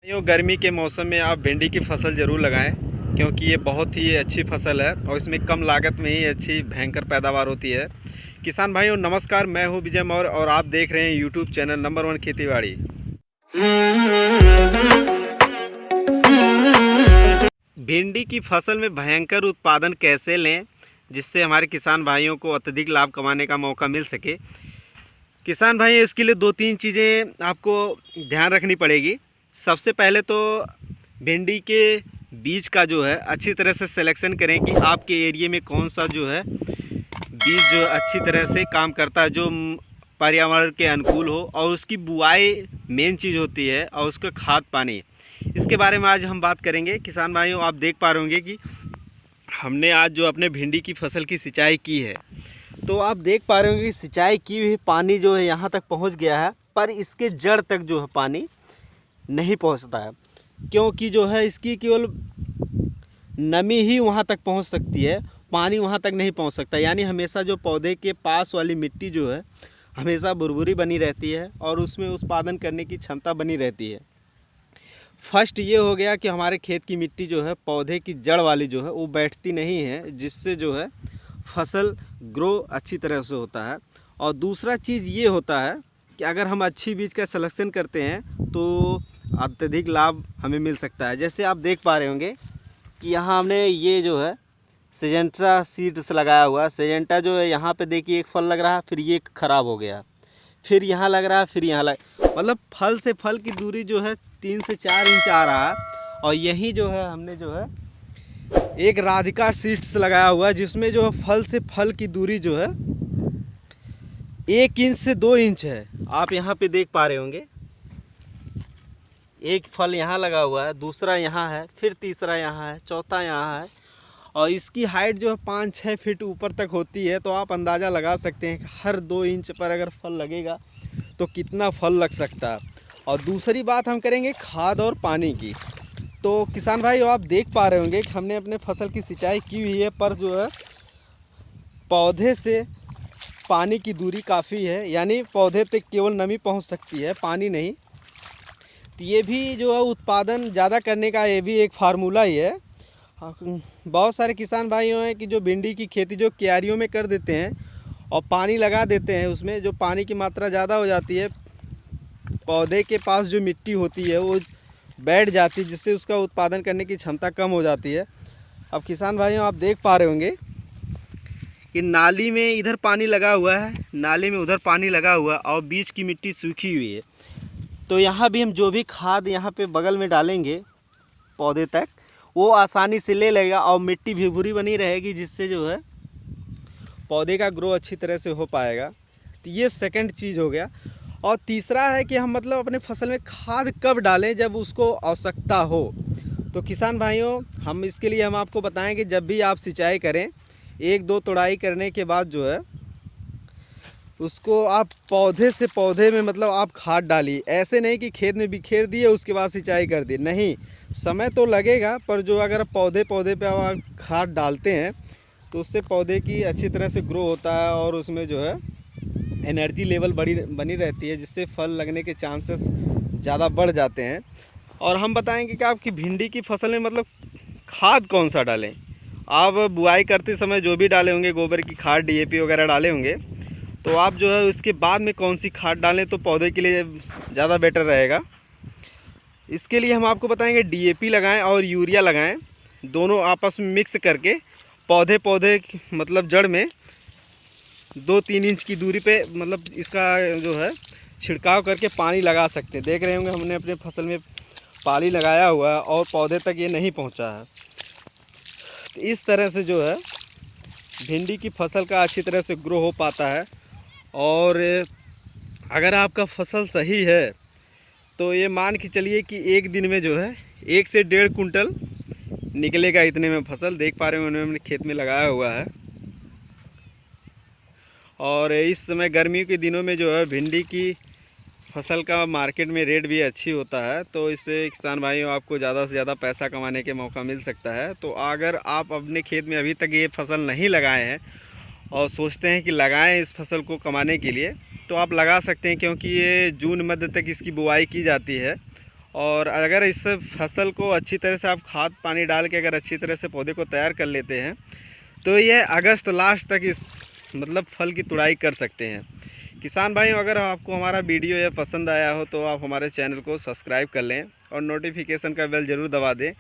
यो गर्मी के मौसम में आप भिंडी की फसल ज़रूर लगाएं, क्योंकि ये बहुत ही अच्छी फसल है और इसमें कम लागत में ही अच्छी भयंकर पैदावार होती है। किसान भाइयों नमस्कार, मैं हूं विजय मौर्य और आप देख रहे हैं यूट्यूब चैनल नंबर 1 खेतीबाड़ी। भिंडी की फसल में भयंकर उत्पादन कैसे लें जिससे हमारे किसान भाइयों को अत्यधिक लाभ कमाने का मौका मिल सके। किसान भाई इसके लिए 2-3 चीज़ें आपको ध्यान रखनी पड़ेगी। सबसे पहले तो भिंडी के बीज का जो है अच्छी तरह से सिलेक्शन करें कि आपके एरिया में कौन सा जो है बीज जो अच्छी तरह से काम करता है, जो पर्यावरण के अनुकूल हो, और उसकी बुआई मेन चीज़ होती है, और उसका खाद पानी, इसके बारे में आज हम बात करेंगे। किसान भाइयों आप देख पा रहे होंगे कि हमने आज जो अपने भिंडी की फसल की सिंचाई की है, तो आप देख पा रहे होंगे कि सिंचाई की हुई पानी जो है यहाँ तक पहुँच गया है, पर इसके जड़ तक जो है पानी नहीं पहुँचता है, क्योंकि जो है इसकी केवल नमी ही वहाँ तक पहुँच सकती है, पानी वहाँ तक नहीं पहुँच सकता। यानी हमेशा जो पौधे के पास वाली मिट्टी जो है हमेशा बुरबुरी बनी रहती है और उसमें उत्पादन करने की क्षमता बनी रहती है। फर्स्ट ये हो गया कि हमारे खेत की मिट्टी जो है पौधे की जड़ वाली जो है वो बैठती नहीं है, जिससे जो है फसल ग्रो अच्छी तरह से होता है। और दूसरा चीज़ ये होता है कि अगर हम अच्छी बीज का सिलेक्शन करते हैं तो अत्यधिक लाभ हमें मिल सकता है। जैसे आप देख पा रहे होंगे कि यहाँ हमने ये जो है सिजेंटा सीड्स लगाया हुआ है। सिजेंटा जो है यहाँ पे देखिए एक फल लग रहा है, फिर ये ख़राब हो गया, फिर यहाँ लग रहा है, फिर यहाँ मतलब फल से फल की दूरी जो है 3 से 4 इंच आ रहा है। और यही जो है हमने जो है एक राधिका सीड्स लगाया हुआ है, जिसमें जो है फल से फल की दूरी जो है 1 इंच से 2 इंच है। आप यहाँ पे देख पा रहे होंगे, एक फल यहाँ लगा हुआ है, दूसरा यहाँ है, फिर तीसरा यहाँ है, चौथा यहाँ है, और इसकी हाइट जो है 5-6 फीट ऊपर तक होती है। तो आप अंदाज़ा लगा सकते हैं कि हर 2 इंच पर अगर फल लगेगा तो कितना फल लग सकता है। और दूसरी बात हम करेंगे खाद और पानी की। तो किसान भाई आप देख पा रहे होंगे कि हमने अपने फसल की सिंचाई की हुई है, पर जो है पौधे से पानी की दूरी काफ़ी है, यानी पौधे तक केवल नमी पहुंच सकती है, पानी नहीं। तो ये भी जो है उत्पादन ज़्यादा करने का ये भी एक फार्मूला ही है। बहुत सारे किसान भाइयों हैं कि जो भिंडी की खेती जो क्यारियों में कर देते हैं और पानी लगा देते हैं, उसमें जो पानी की मात्रा ज़्यादा हो जाती है, पौधे के पास जो मिट्टी होती है वो बैठ जाती है, जिससे उसका उत्पादन करने की क्षमता कम हो जाती है। अब किसान भाइयों आप देख पा रहे होंगे कि नाली में इधर पानी लगा हुआ है, नाली में उधर पानी लगा हुआ है, और बीच की मिट्टी सूखी हुई है। तो यहाँ भी हम जो भी खाद यहाँ पे बगल में डालेंगे पौधे तक, वो आसानी से ले लेगा और मिट्टी भुरभुरी बनी रहेगी, जिससे जो है पौधे का ग्रो अच्छी तरह से हो पाएगा। तो ये सेकंड चीज़ हो गया। और तीसरा है कि हम मतलब अपने फसल में खाद कब डालें, जब उसको आवश्यकता हो। तो किसान भाइयों हम इसके लिए हम आपको बताएं कि जब भी आप सिंचाई करें, 1-2 तोड़ाई करने के बाद जो है उसको आप पौधे से पौधे में मतलब आप खाद डालिए। ऐसे नहीं कि खेत में बिखेर दिए उसके बाद सिंचाई कर दी, नहीं, समय तो लगेगा, पर जो अगर पौधे पे आप खाद डालते हैं तो उससे पौधे की अच्छी तरह से ग्रो होता है और उसमें जो है एनर्जी लेवल बनी रहती है, जिससे फल लगने के चांसेस ज़्यादा बढ़ जाते हैं। और हम बताएंगे कि आपकी भिंडी की फसल में मतलब खाद कौन सा डालें। आप बुआई करते समय जो भी डाले होंगे, गोबर की खाद, DAP वगैरह डाले होंगे, तो आप जो है उसके बाद में कौन सी खाद डालें तो पौधे के लिए ज़्यादा बेटर रहेगा। इसके लिए हम आपको बताएंगे DAP लगाएं और यूरिया लगाएं, दोनों आपस में मिक्स करके पौधे मतलब जड़ में 2-3 इंच की दूरी पे मतलब इसका जो है छिड़काव करके पानी लगा सकते हैं। देख रहे होंगे हमने अपने फसल में पानी लगाया हुआ है और पौधे तक ये नहीं पहुंचा है। तो इस तरह से जो है भिंडी की फसल का अच्छी तरह से ग्रो हो पाता है। और अगर आपका फसल सही है तो ये मान के चलिए कि एक दिन में जो है 1 से 1.5 कुंटल निकलेगा। इतने में फसल देख पा रहे हैं उन्होंने खेत में लगाया हुआ है। और इस समय गर्मियों के दिनों में जो है भिंडी की फसल का मार्केट में रेट भी अच्छी होता है, तो इससे किसान भाइयों आपको ज़्यादा से ज़्यादा पैसा कमाने के मौका मिल सकता है। तो अगर आप अपने खेत में अभी तक ये फसल नहीं लगाए हैं और सोचते हैं कि लगाएं इस फसल को कमाने के लिए, तो आप लगा सकते हैं, क्योंकि ये जून मध्य तक इसकी बुआई की जाती है और अगर इस फसल को अच्छी तरह से आप खाद पानी डाल के अगर अच्छी तरह से पौधे को तैयार कर लेते हैं तो ये अगस्त लास्ट तक इस मतलब फल की तुड़ाई कर सकते हैं। किसान भाइयों, अगर आपको हमारा वीडियो ये पसंद आया हो तो आप हमारे चैनल को सब्सक्राइब कर लें और नोटिफिकेशन का बेल ज़रूर दबा दें,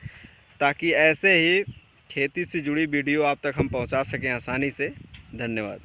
ताकि ऐसे ही खेती से जुड़ी वीडियो आप तक हम पहुंचा सकें आसानी से। धन्यवाद।